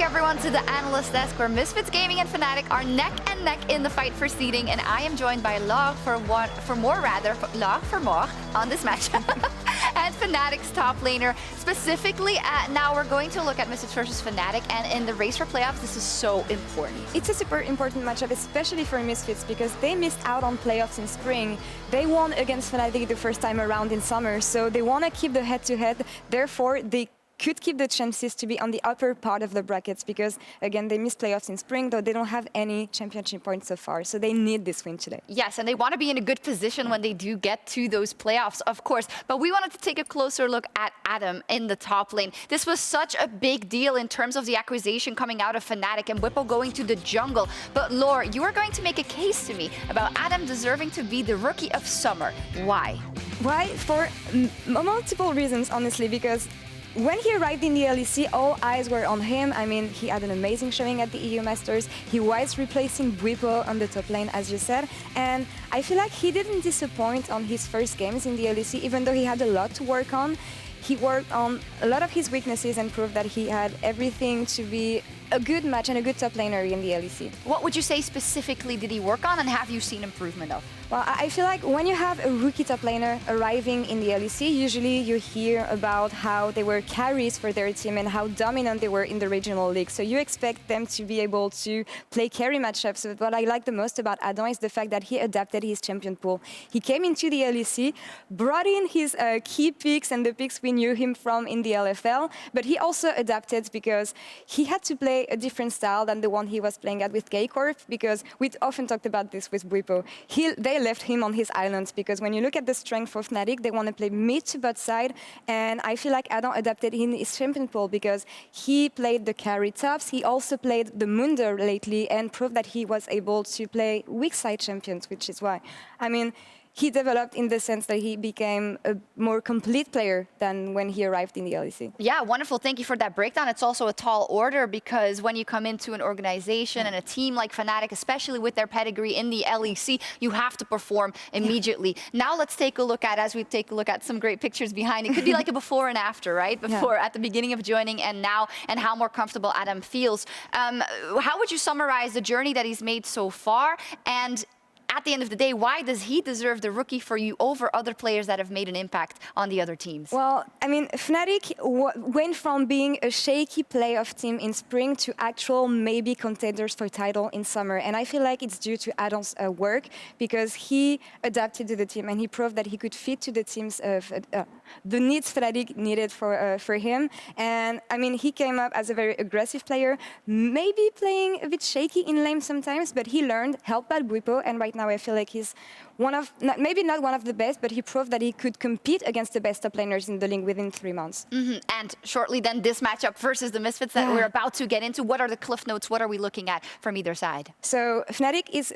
back, everyone, to the analyst desk where Misfits Gaming and Fnatic are neck and neck in the fight for seeding, and I am joined by Laure on this match, and Fnatic's top laner. Specifically, now we're going to look at Misfits versus Fnatic, and in the race for playoffs, this is so important. It's a super important matchup, especially for Misfits, because they missed out on playoffs in spring. They won against Fnatic the first time around in summer, so they want to keep the head-to-head. Therefore, they could keep the chances to be on the upper part of the brackets because, again, they missed playoffs in spring, though they don't have any championship points so far, so they need this win today. Yes, and they want to be in a good position when they do get to those playoffs, of course. But we wanted to take a closer look at Adam in the top lane. This was such a big deal in terms of the acquisition coming out of Fnatic and Bwipo going to the jungle. But Laure, you are going to make a case to me about Adam deserving to be the Rookie of Summer. Why? Why? For multiple reasons, honestly, because when he arrived in the LEC, all eyes were on him. I mean, he had an amazing showing at the EU Masters. He was replacing Bwipo on the top lane, as you said. And I feel like he didn't disappoint on his first games in the LEC, even though he had a lot to work on. He worked on a lot of his weaknesses and proved that he had everything to be a good match and a good top laner in the LEC. What would you say specifically did he work on, and have you seen improvement of? Well, I feel like when you have a rookie top laner arriving in the LEC, usually you hear about how they were carries for their team and how dominant they were in the regional league. So you expect them to be able to play carry matchups. But what I like the most about Adam is the fact that he adapted his champion pool. He came into the LEC, brought in his key picks and the picks we knew him from in the LFL, but he also adapted because he had to play a different style than the one he was playing at with K-Corp, because we often talked about this with Bwipo. They left him on his island because when you look at the strength of Fnatic, they want to play mid to bot side, and I feel like Adam adapted in his champion pool because he played the carry tops. He also played the Mundo lately and proved that he was able to play weak side champions, which is why, I mean, he developed in the sense that he became a more complete player than when he arrived in the LEC. Yeah, wonderful. Thank you for that breakdown. It's also a tall order because when you come into an organization and a team like Fnatic, especially with their pedigree in the LEC, you have to perform immediately. Now let's take a look at, as we take a look at some great pictures behind, it could be like a before and after, right? Before, at the beginning of joining and now, and how more comfortable Adam feels. How would you summarize the journey that he's made so far? And at the end of the day, why does he deserve the rookie for you over other players that have made an impact on the other teams? Well, I mean, Fnatic went from being a shaky playoff team in spring to actual maybe contenders for title in summer. And I feel like it's due to Adam's work because he adapted to the team and he proved that he could fit to the team's the needs Fnatic needed for him. And I mean, he came up as a very aggressive player, maybe playing a bit shaky in lane sometimes, but he learned, helped by Bwipo, and right now I feel like he's one of, maybe not one of the best, but he proved that he could compete against the best top laners in the league within 3 months. And shortly then, this matchup versus the Misfits that we're about to get into. What are the cliff notes? What are we looking at from either side? So Fnatic is,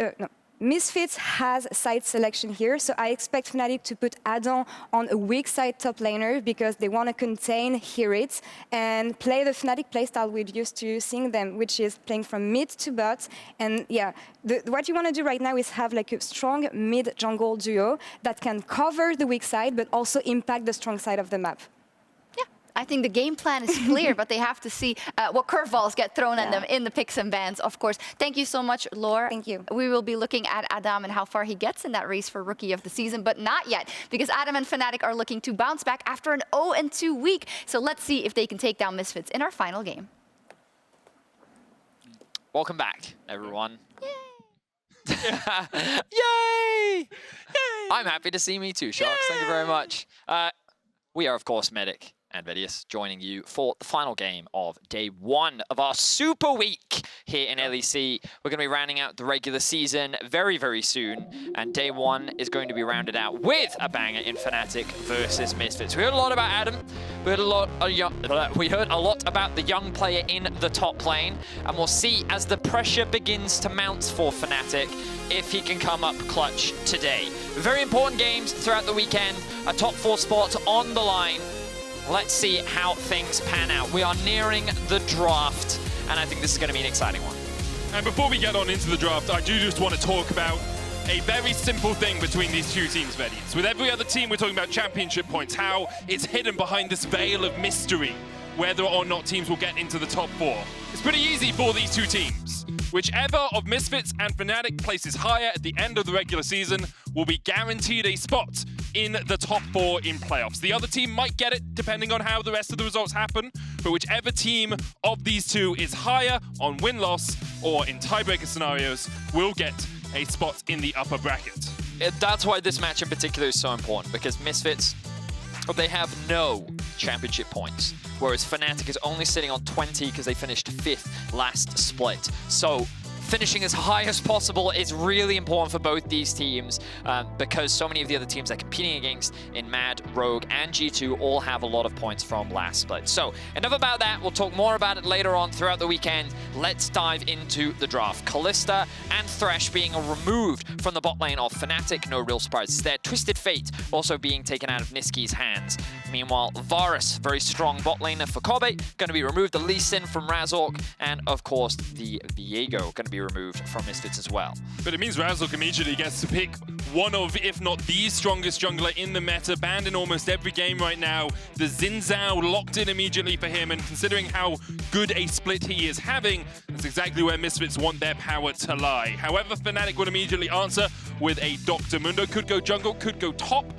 Misfits has side selection here, so I expect Fnatic to put Adam on a weak side top laner because they want to contain HiRit and play the Fnatic playstyle we're used to seeing them, which is playing from mid to bot. And yeah, what you want to do right now is have like a strong mid jungle duo that can cover the weak side but also impact the strong side of the map. I think the game plan is clear, but they have to see what curveballs get thrown at them in the picks and bans, of course. Thank you so much, Laure. Thank you. We will be looking at Adam and how far he gets in that race for Rookie of the Season, but not yet, because Adam and Fnatic are looking to bounce back after an 0-2 week. So let's see if they can take down Misfits in our final game. Welcome back, everyone. Yay! Yay! Yay! I'm happy to see me too, Sharks. Thank you very much. We are, of course, Medic and Vedius, joining you for the final game of day 1 of our super week here in LEC. We're going to be rounding out the regular season very, very soon, and day 1 is going to be rounded out with a banger in Fnatic versus Misfits. We heard a lot about Adam. We heard a lot about the young player in the top lane, and we'll see as the pressure begins to mount for Fnatic if he can come up clutch today. Very important games throughout the weekend. A top 4 spot on the line. Let's see how things pan out. We are nearing the draft, and I think this is going to be an exciting one. And before we get on into the draft, I do just want to talk about a very simple thing between these two teams, Vedius. With every other team, we're talking about championship points, how it's hidden behind this veil of mystery. whether or not teams will get into the top 4. It's pretty easy for these two teams. Whichever of Misfits and Fnatic places higher at the end of the regular season will be guaranteed a spot in the top 4 in playoffs. The other team might get it depending on how the rest of the results happen, but whichever team of these two is higher on win-loss or in tiebreaker scenarios will get a spot in the upper bracket. That's why this match in particular is so important, because Misfits, they have no championship points, whereas Fnatic is only sitting on 20 because they finished 5th last split. So finishing as high as possible is really important for both these teams because so many of the other teams they're competing against in Mad, Rogue, and G2 all have a lot of points from last split. So enough about that. We'll talk more about it later on throughout the weekend. Let's dive into the draft. Kalista and Thresh being removed from the bot lane of Fnatic. No real surprises there. Twisted Fate also being taken out of Nisqy's hands. Meanwhile, Varus, very strong bot laner for Kobbe, going to be removed. The Lee Sin from Razork, and of course the Vetheo going to be removed from Misfits as well. But it means Razork immediately gets to pick one of, if not the strongest jungler in the meta, banned in almost every game right now. The Zhao locked in immediately for him, and considering how good a split he is having, that's exactly where Misfits want their power to lie. However, Fnatic would immediately answer with a Dr. Mundo. Could go jungle, could go top,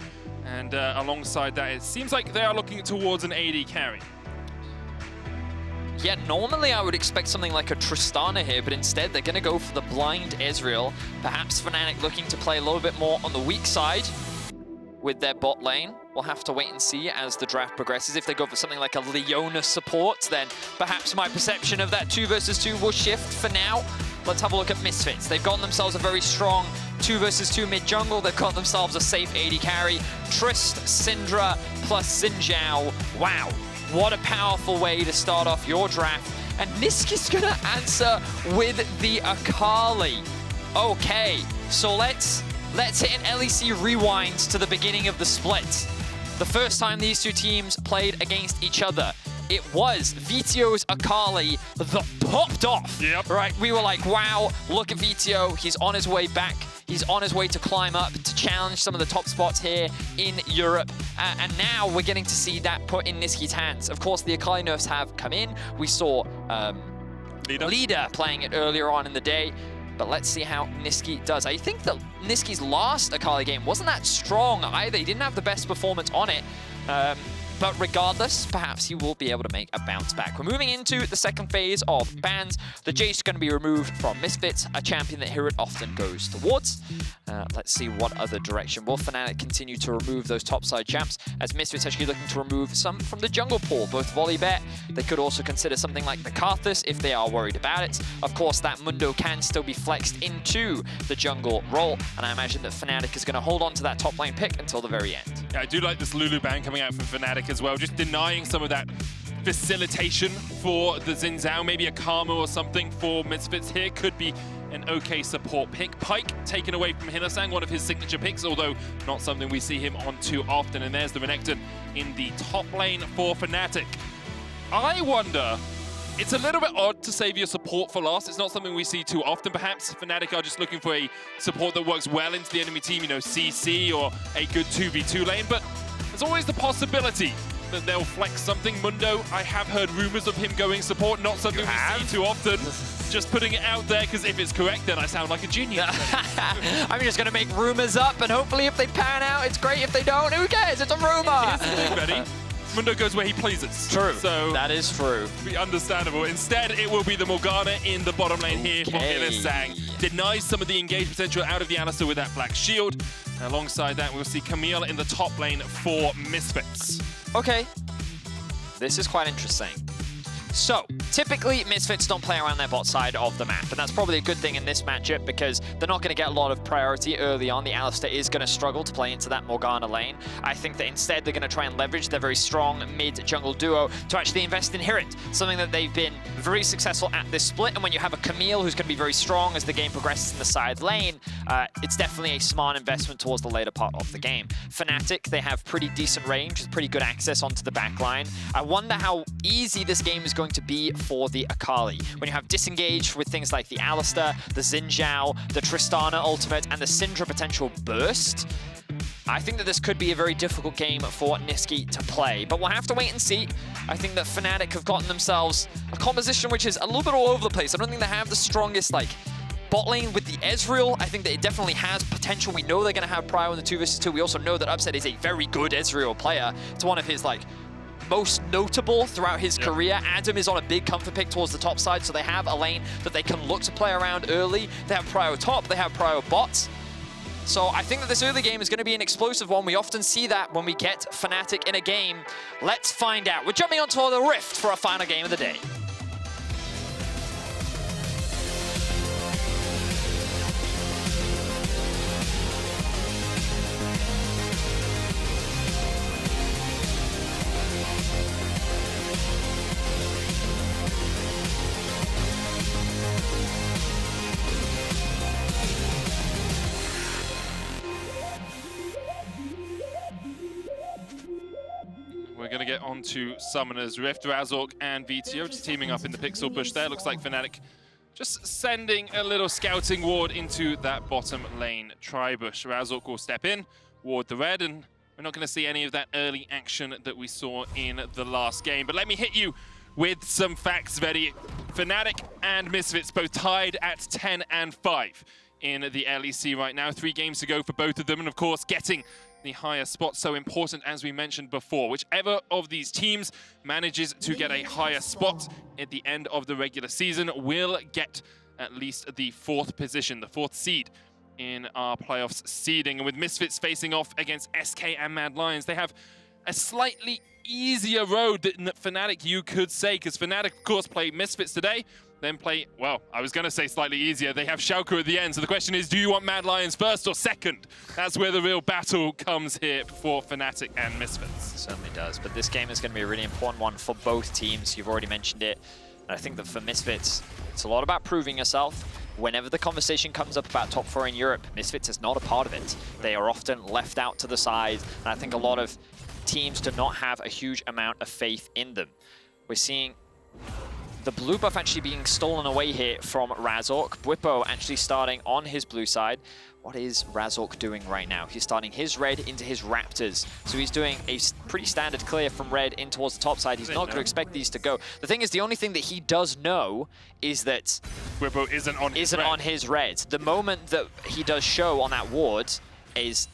and alongside that, it seems like they are looking towards an AD carry. Yeah, normally I would expect something like a Tristana here, but instead they're going to go for the blind Ezreal. Perhaps Fnatic looking to play a little bit more on the weak side with their bot lane. We'll have to wait and see as the draft progresses. If they go for something like a Leona support, then perhaps my perception of that 2 versus 2 will shift. For now, let's have a look at Misfits. They've gotten themselves a very strong 2 versus 2 mid-jungle. They've got themselves a safe AD carry. Trist, Syndra, plus Zhao. Wow. What a powerful way to start off your draft. And Nisqy's gonna answer with the Akali. Okay, so let's hit an LEC rewind to the beginning of the split. The first time these two teams played against each other, it was Veteo's Akali that popped off. Yep. Right, we were like, wow, look at Vetheo. He's on his way back. He's on his way to climb up, to challenge some of the top spots here in Europe. And now we're getting to see that put in Nisqy's hands. Of course, the Akali nerfs have come in. We saw Leader playing it earlier on in the day. But let's see how Nisqy does. I think that Nisqy's last Akali game wasn't that strong either. He didn't have the best performance on it. But regardless, perhaps he will be able to make a bounce back. We're moving into the second phase of bans. The Jace going to be removed from Misfits, a champion that HiRit often goes towards. Let's see what other direction. Will Fnatic continue to remove those topside champs, as Misfits actually looking to remove some from the jungle pool, both Volleybet. They could also consider something like the Karthus if they are worried about it. Of course, that Mundo can still be flexed into the jungle role, and I imagine that Fnatic is going to hold on to that top lane pick until the very end. Yeah, I do like this Lulu ban coming out from Fnatic as well, just denying some of that facilitation for the Zhao. Maybe a Karma or something for Misfits here could be an okay support pick. Pyke taken away from Hylissang, one of his signature picks, although not something we see him on too often. And there's the Renekton in the top lane for Fnatic. I wonder, it's a little bit odd to save your support for last. It's not something we see too often. Perhaps Fnatic are just looking for a support that works well into the enemy team, you know, CC or a good 2v2 lane, but there's always the possibility that they'll flex something. Mundo, I have heard rumors of him going support, not something we see too often. Just putting it out there, because if it's correct, then I sound like a genius. I'm just going to make rumors up, and hopefully if they pan out, it's great. If they don't, who cares? It's a rumor. Here's the thing, Betty. Mundo goes where he pleases. True. So that is true. Be understandable. Instead, it will be the Morgana in the bottom lane here for Hylissang. Denies some of the engage potential out of the Alistar with that black shield. And alongside that, we'll see Camille in the top lane for Misfits. Okay. This is quite interesting. So, typically, Misfits don't play around their bot side of the map, and that's probably a good thing in this matchup because they're not going to get a lot of priority early on. The Alistar is going to struggle to play into that Morgana lane. I think that instead they're going to try and leverage their very strong mid-jungle duo to actually invest in HiRit, something that they've been very successful at this split. And when you have a Camille who's going to be very strong as the game progresses in the side lane, it's definitely a smart investment towards the later part of the game. Fnatic, they have pretty decent range with pretty good access onto the back line. I wonder how easy this game is going to be for the Akali. When you have disengaged with things like the Alistar, the Zhao, the Tristana ultimate, and the Syndra potential burst, I think that this could be a very difficult game for Nisqy to play, but we'll have to wait and see. I think that Fnatic have gotten themselves a composition which is a little bit all over the place. I don't think they have the strongest, like, bot lane with the Ezreal. I think that it definitely has potential. We know they're going to have Prio in the 2 vs 2. We also know that Upset is a very good Ezreal player. It's one of his, like, most notable throughout his career. Adam is on a big comfort pick towards the top side, so they have a lane that they can look to play around early. They have Prio top, they have Prio bots. So I think that this early game is going to be an explosive one. We often see that when we get Fnatic in a game. Let's find out. We're jumping onto the Rift for our final game of the day. We're going to get on to Summoner's Rift. Razork and Vetheo just teaming up in the pixel bush there. Looks like Fnatic just sending a little scouting ward into that bottom lane tri-bush. Razork will step in, ward the red, and we're not going to see any of that early action that we saw in the last game. But let me hit you with some facts, Vedi. Fnatic and Misfits both tied at 10 and 5 in the LEC right now. 3 games to go for both of them, and of course getting the higher spot so important, as we mentioned before. Whichever of these teams manages to get a higher spot at the end of the regular season will get at least the 4th position, the 4th seed in our playoffs seeding. And with Misfits facing off against SK and Mad Lions, they have a slightly easier road than Fnatic, you could say, because Fnatic, of course, play Misfits today, then play, well, I was going to say slightly easier. They have Schalke at the end. So the question is, do you want Mad Lions first or second? That's where the real battle comes here for Fnatic and Misfits. It certainly does. But this game is going to be a really important one for both teams. You've already mentioned it. And I think that for Misfits, it's a lot about proving yourself. Whenever the conversation comes up about top 4 in Europe, Misfits is not a part of it. They are often left out to the side. And I think a lot of teams do not have a huge amount of faith in them. We're seeing the blue buff actually being stolen away here from Razork. Bwipo actually starting on his blue side. What is Razork doing right now? He's starting his red into his Raptors. So he's doing a pretty standard clear from red in towards the top side. He's not going to expect these to go. The thing is, the only thing that he does know is that Bwipo isn't on his red. The moment that he does show on that ward is,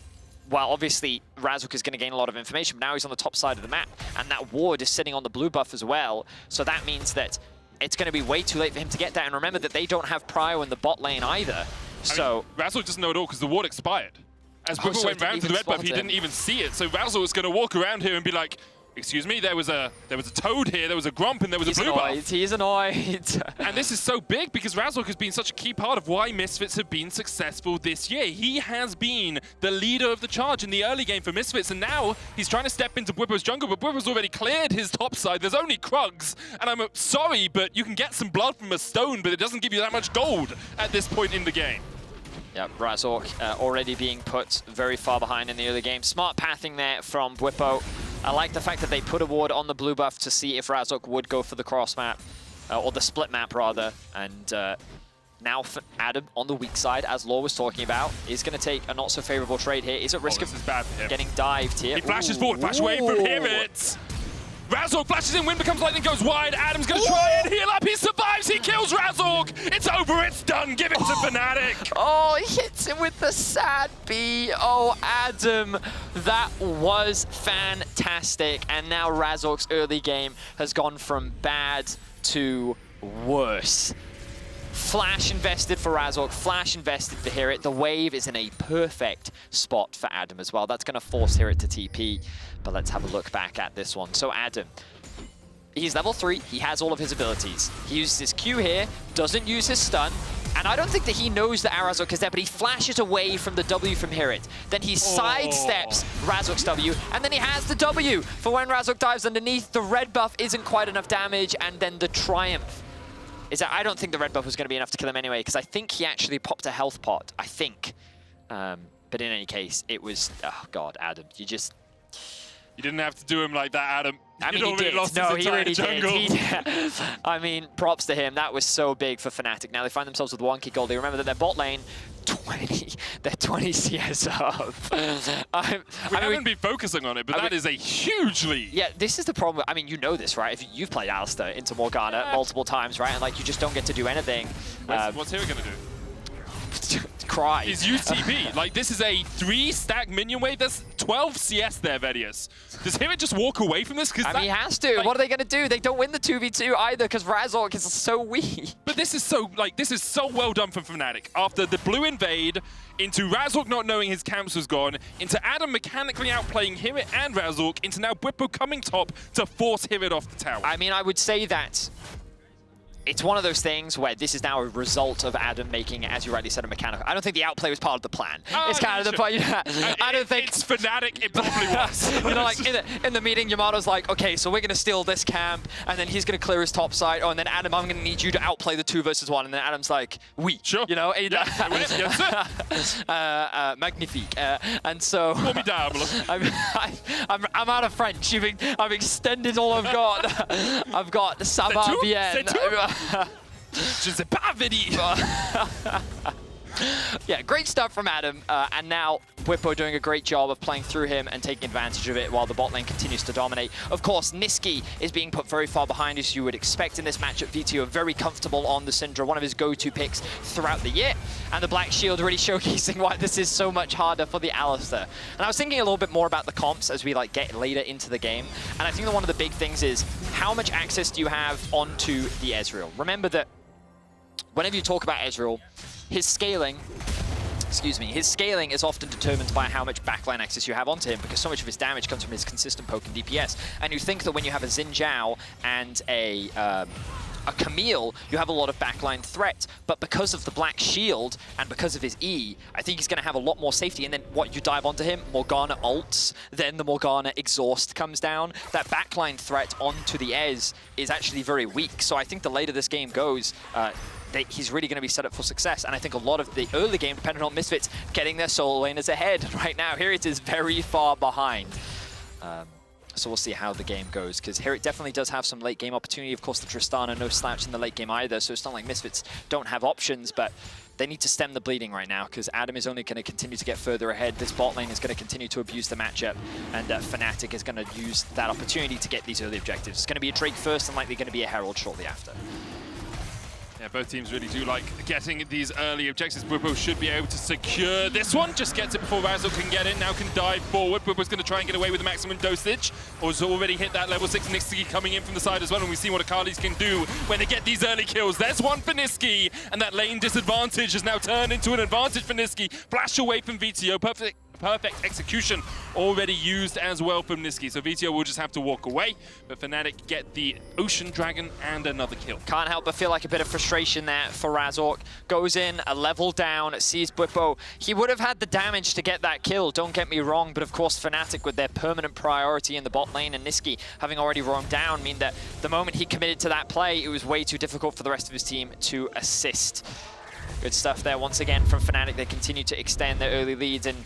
well, obviously, Razork is going to gain a lot of information, but now he's on the top side of the map, and that ward is sitting on the blue buff as well. So that means that it's going to be way too late for him to get that. And remember that they don't have Prio in the bot lane either. So I mean, Razork doesn't know at all because the ward expired. As Bwipo went round to the red buff, he didn't even see it. So Razork was going to walk around here and be like, excuse me, there was a toad here, there was a grump, and there was a blue buff. He's annoyed. And this is so big because Razork has been such a key part of why Misfits have been successful this year. He has been the leader of the charge in the early game for Misfits, and now he's trying to step into Bwipo's jungle, but Bwipo's already cleared his top side. There's only Krugs, and I'm sorry, but you can get some blood from a stone, but it doesn't give you that much gold at this point in the game. Yeah, Razork already being put very far behind in the early game. Smart pathing there from Bwipo. I like the fact that they put a ward on the blue buff to see if Razork would go for the cross map, or the split map rather. And now for Adam on the weak side, as Laure was talking about, is going to take a not so favorable trade here. Is at risk of getting dived here. He flashes forward, flash away from HiRit. Razork flashes in, wind becomes lightning, goes wide. Adam's going to try and heal up. He survives. He kills Razork. It's over. It's done. Give it to Fnatic. Oh, he hits him with the sad B. Oh, Adam, that was fantastic. And now Razork's early game has gone from bad to worse. Flash invested for Razork, flash invested for HiRit. The wave is in a perfect spot for Adam as well. That's going to force HiRit to TP. But let's have a look back at this one. So Adam, he's level 3. He has all of his abilities. He uses his Q here, doesn't use his stun. And I don't think that he knows that Razork is there, but he flashes away from the W from HiRit. Then he sidesteps Razork's W, and then he has the W for when Razork dives underneath. The red buff isn't quite enough damage, and then the Triumph is that I don't think the red buff was going to be enough to kill him anyway, because I think he actually popped a health pot, I think. But in any case, it was, oh God, Adam, you didn't have to do him like that, Adam. I mean, he did. No, he really did. I mean, props to him. That was so big for Fnatic. Now they find themselves with 1 kick gold. They remember that their bot lane, 20 CS up. We haven't been focusing on it, but that is a huge lead. Yeah, this is the problem. I mean, you know this, right? If you've played Alistar into Morgana multiple times, right? And like you just don't get to do anything. What's HiRit gonna do? Cry. Is use TP. Like, this is a 3-stack minion wave. That's 12 CS there, Vedius. Does HiRit just walk away from this? I mean, he has to. Like, what are they going to do? They don't win the 2v2 either because Razork is so weak. But this is so, well done from Fnatic. After the blue invade, into Razork not knowing his camps was gone, into Adam mechanically outplaying HiRit and Razork, into now Bwipo coming top to force HiRit off the tower. I mean, I would say that it's one of those things where this is now a result of Adam making, as you rightly said, a mechanical. I don't think the outplay was part of the plan. It's kind of the point. Yeah. I don't think it's Fnatic. It probably was. You know, like in the meeting, Yamato's like, okay, so we're gonna steal this camp, and then he's gonna clear his top side. Oh, and then Adam, I'm gonna need you to outplay the 2 versus 1. And then Adam's like, we, sure, you know, yes, sir. magnifique. And so Formidable. I'm out of French. I've extended all I've got. I've got ça va bien. Je sais pas, Vedi. Yeah, great stuff from Adam, and now Bwipo doing a great job of playing through him and taking advantage of it while the bot lane continues to dominate. Of course, Nisqy is being put very far behind, as you would expect in this matchup. Vetheo very comfortable on the Syndra, one of his go-to picks throughout the year, and the Black Shield really showcasing why this is so much harder for the Alistar. And I was thinking a little bit more about the comps as we get later into the game, and I think that one of the big things is how much access do you have onto the Ezreal. Remember that whenever you talk about Ezreal, his scaling is often determined by how much backline access you have onto him, because so much of his damage comes from his consistent poke and DPS. And you think that when you have a Zhao and a Camille, you have a lot of backline threat, but because of the Black Shield and because of his E, I think he's going to have a lot more safety. And then what you dive onto him, Morgana ults, then the Morgana exhaust comes down. That backline threat onto the Ez is actually very weak. So I think the later this game goes, he's really going to be set up for success. And I think a lot of the early game depended on Misfits getting their solo laners ahead. Right now, HiRit is very far behind. So we'll see how the game goes, because HiRit definitely does have some late game opportunity. Of course, the Tristana, no slouch in the late game either, so it's not like Misfits don't have options, but they need to stem the bleeding right now, because Adam is only going to continue to get further ahead. This bot lane is going to continue to abuse the matchup, and Fnatic is going to use that opportunity to get these early objectives. It's going to be a Drake first, and likely going to be a Herald shortly after. Yeah, both teams really do like getting these early objectives. Bwipo should be able to secure this one. Just gets it before Razork can get in. Now can dive forward. Bwipo's going to try and get away with the maximum dosage. Or has already hit that level 6. Nisqy coming in from the side as well. And we've seen what Akali's can do when they get these early kills. There's one for Nisqy. And that lane disadvantage has now turned into an advantage for Nisqy. Flash away from Vetheo. Perfect execution already used as well from Nisqy. So Vetheo will just have to walk away, but Fnatic get the Ocean Dragon and another kill. Can't help but feel like a bit of frustration there for Razork. Goes in, a level down, sees Bwipo. He would have had the damage to get that kill, don't get me wrong, but of course Fnatic with their permanent priority in the bot lane and Nisqy having already roamed down mean that the moment he committed to that play, it was way too difficult for the rest of his team to assist. Good stuff there once again from Fnatic. They continue to extend their early leads, and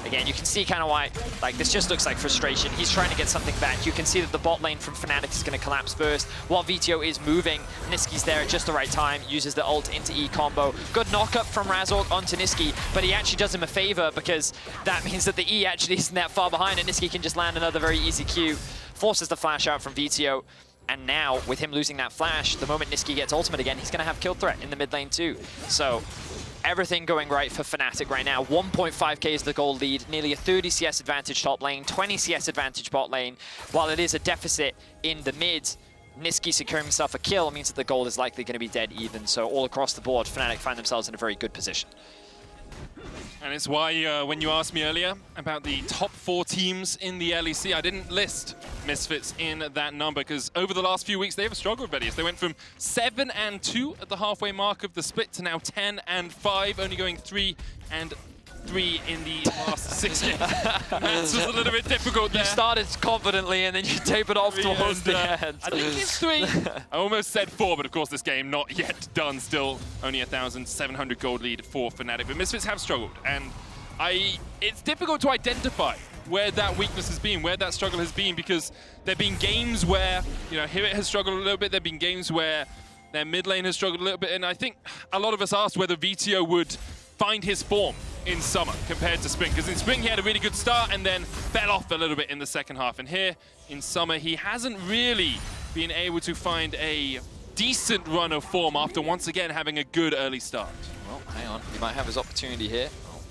again, you can see kind of why, like, this just looks like frustration. He's trying to get something back. You can see that the bot lane from Fnatic is going to collapse first. While Vetheo is moving, Nisqy's there at just the right time, uses the ult into E combo. Good knock-up from Razork onto Nisqy, but he actually does him a favor, because that means that the E actually isn't that far behind, and Nisqy can just land another very easy Q. Forces the flash out from Vetheo. And now, with him losing that flash, the moment Nisqy gets ultimate again, he's going to have kill threat in the mid lane too. So everything going right for Fnatic right now. 1.5k is the gold lead, nearly a 30 CS advantage top lane, 20 CS advantage bot lane. While it is a deficit in the mid, Nisqy securing himself a kill means that the gold is likely going to be dead even. So all across the board, Fnatic find themselves in a very good position. And it's why when you asked me earlier about the top 4 teams in the LEC, I didn't list Misfits in that number, because over the last few weeks they have struggled with Vedius. They went from 7-2 at the halfway mark of the split to now 10-5, only going 3-3 in the last 6 games. Maths was a little bit difficult there. You started confidently and then you tapered off towards the end. I think it's 3. I almost said 4, but of course this game not yet done. Still only 1,700 gold lead for Fnatic. But Misfits have struggled, and it's difficult to identify where that weakness has been, where that struggle has been, because there have been games where, you know, HiRit has struggled a little bit. There have been games where their mid lane has struggled a little bit, and I think a lot of us asked whether Vetheo would find his form in summer compared to spring, because in spring he had a really good start and then fell off a little bit in the second half, and here in summer he hasn't really been able to find a decent run of form after once again having a good early start. Well, hang on, he might have his opportunity here.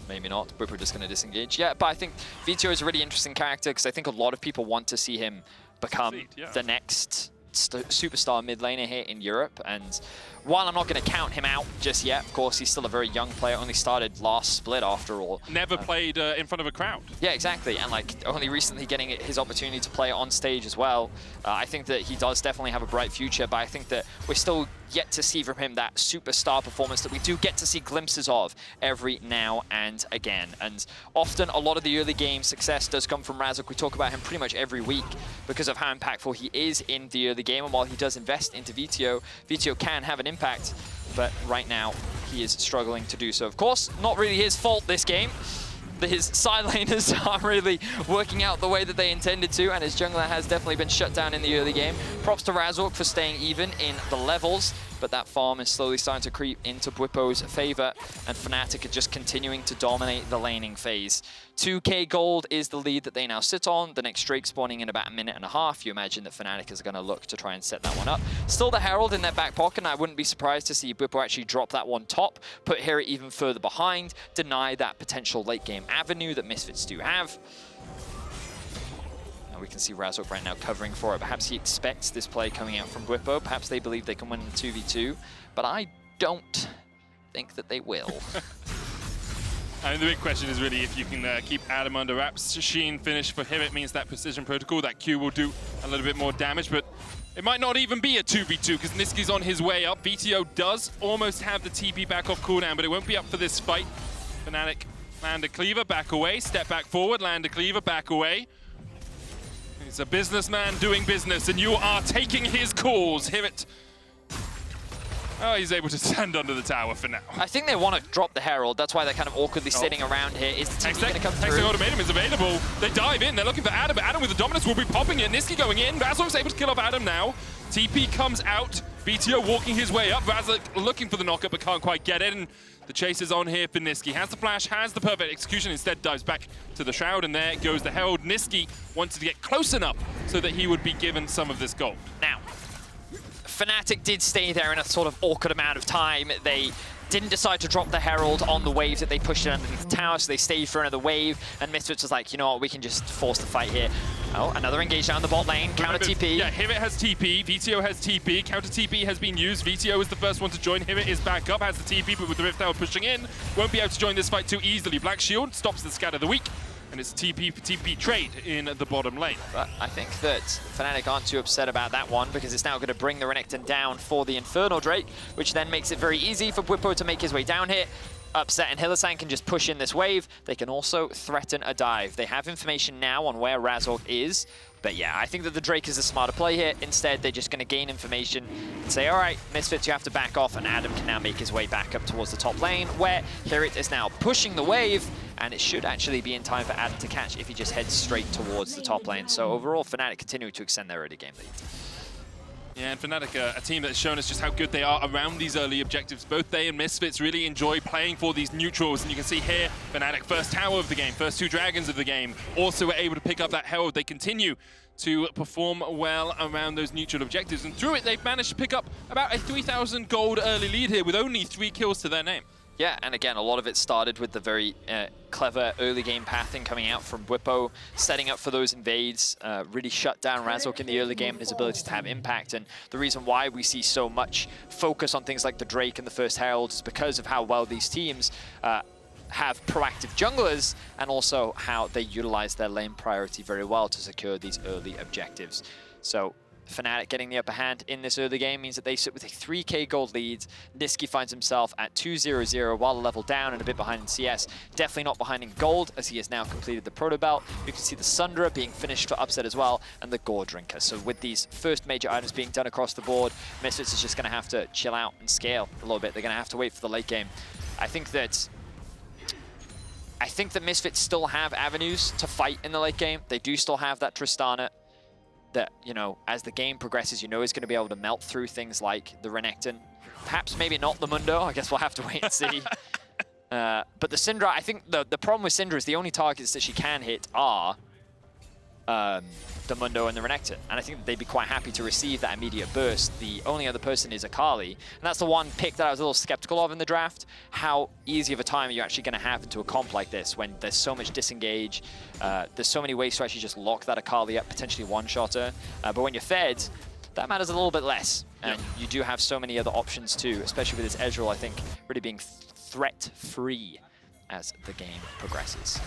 Maybe not. Bwipo just going to disengage. Yeah, but I think Vetheo is a really interesting character because I think a lot of people want to see him become the next superstar mid laner here in Europe. And while I'm not going to count him out just yet, of course, he's still a very young player. Only started last split after all. Never played in front of a crowd. Yeah, exactly. And like only recently getting his opportunity to play on stage as well. I think that he does definitely have a bright future, but I think that we're still yet to see from him that superstar performance that we do get to see glimpses of every now and again. And often a lot of the early game success does come from Razork. We talk about him pretty much every week because of how impactful he is in the early game. And while he does invest into Vetheo, Vetheo can have an impact, but right now he is struggling to do so. Of course, not really his fault this game. His side laners aren't really working out the way that they intended to, and his jungler has definitely been shut down in the early game. Props to Razork for staying even in the levels, but that farm is slowly starting to creep into Bwipo's favor, and Fnatic are just continuing to dominate the laning phase. 2k gold is the lead that they now sit on. The next Drake spawning in about a minute and a half. You imagine that Fnatic is going to look to try and set that one up. Still the Herald in their back pocket, and I wouldn't be surprised to see Bwipo actually drop that one top, put HiRit even further behind, deny that potential late game avenue that Misfits do have. We can see Razork right now covering for it. Perhaps he expects this play coming out from Bwipo. Perhaps they believe they can win in 2v2, but I don't think that they will. I mean, the big question is really if you can keep Adam under wraps. Sheen finish for HiRit means that precision protocol, that Q will do a little bit more damage, but it might not even be a 2v2 because Nisqy's on his way up. Vetheo does almost have the TP back off cooldown, but it won't be up for this fight. Fnatic land a cleaver, back away, step back forward, land a cleaver, back away. He's a businessman doing business, and you are taking his calls. HiRit. Oh, he's able to stand under the tower for now. I think they want to drop the Herald. That's why they're kind of awkwardly sitting around here. Is the TP going to come through? Hextech Ultimatum is available. They dive in. They're looking for Adam, but Adam with the dominance will be popping it. Nisqy going in. Razork's able to kill off Adam now. TP comes out. Vetheo walking his way up. Razork looking for the knockup, but can't quite get it. And the chase is on here for Nisqy. Has the flash, has the perfect execution. Instead dives back to the Shroud, and there goes the Herald. Nisqy wanted to get close enough so that he would be given some of this gold. Now, Fnatic did stay there in a sort of awkward amount of time. They didn't decide to drop the Herald on the wave that they pushed it underneath the tower, so they stayed for another wave, and Misfits was like, you know what, we can just force the fight here. Oh, another engage down the bot lane, counter TP. Yeah, HiRit has TP, Vetheo has TP, counter TP has been used, Vetheo is the first one to join, HiRit is back up, has the TP, but with the Rift Tower pushing in, won't be able to join this fight too easily. Black Shield stops the scatter of the week, and it's TP for TP trade in the bottom lane. But I think that Fnatic aren't too upset about that one because it's now going to bring the Renekton down for the Infernal Drake, which then makes it very easy for Bwipo to make his way down here. Upset, and Hylissang can just push in this wave. They can also threaten a dive. They have information now on where Razork is, but yeah, I think that the Drake is a smarter play here. Instead, they're just going to gain information and say, all right, Misfits, you have to back off, and Adam can now make his way back up towards the top lane, where HiRit is now pushing the wave, and it should actually be in time for Adam to catch if he just heads straight towards the top lane. So overall, Fnatic continue to extend their early game lead. Yeah, and Fnatic, a team that's shown us just how good they are around these early objectives. Both they and Misfits really enjoy playing for these neutrals, and you can see here, Fnatic, first tower of the game, first 2 dragons of the game, also were able to pick up that Herald. They continue to perform well around those neutral objectives, and through it, they've managed to pick up about a 3,000 gold early lead here with only 3 kills to their name. Yeah, and again, a lot of it started with the very clever early game pathing coming out from Bwipo, setting up for those invades, really shut down Razork in the early game and his ability to have impact. And the reason why we see so much focus on things like the Drake and the first Herald is because of how well these teams have proactive junglers, and also how they utilize their lane priority very well to secure these early objectives. So Fnatic getting the upper hand in this early game means that they sit with a 3k gold lead. Nisqy finds himself at 2-0-0 while a level down and a bit behind in CS. Definitely not behind in gold, as he has now completed the Proto Belt. You can see the Syndra being finished for upset as well, and the Gore Drinker. So with these first major items being done across the board, Misfits is just going to have to chill out and scale a little bit. They're going to have to wait for the late game. I think that Misfits still have avenues to fight in the late game. They do still have that Tristana that, you know, as the game progresses, you know is going to be able to melt through things like the Renekton. Perhaps maybe not the Mundo. I guess we'll have to wait and see. But the Syndra, I think the problem with Syndra is the only targets that she can hit are the Mundo and the Renekton. And I think that they'd be quite happy to receive that immediate burst. The only other person is Akali. And that's the one pick that I was a little skeptical of in the draft. How easy of a time are you actually going to have into a comp like this when there's so much disengage? There's so many ways to actually just lock that Akali up, potentially one-shot her. But when you're fed, that matters a little bit less. And you do have so many other options too, especially with this Ezreal, I think, really being threat-free as the game progresses.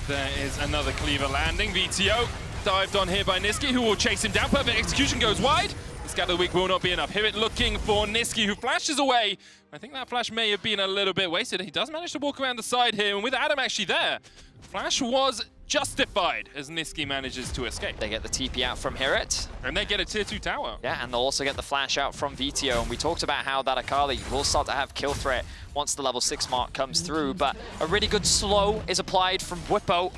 There is another cleaver landing. Vetheo dived on here by Nisqy, who will chase him down. Perfect execution goes wide. The scatter of the week will not be enough. HiRit looking for Nisqy, who flashes away. I think that flash may have been a little bit wasted. He does manage to walk around the side here, and with Adam actually there, flash was justified as Nisqy manages to escape. They get the TP out from HiRit. And they get a tier 2 tower. Yeah, and they'll also get the flash out from Vetheo. And we talked about how that Akali will start to have kill threat once the level 6 mark comes through. But a really good slow is applied from Bwipo.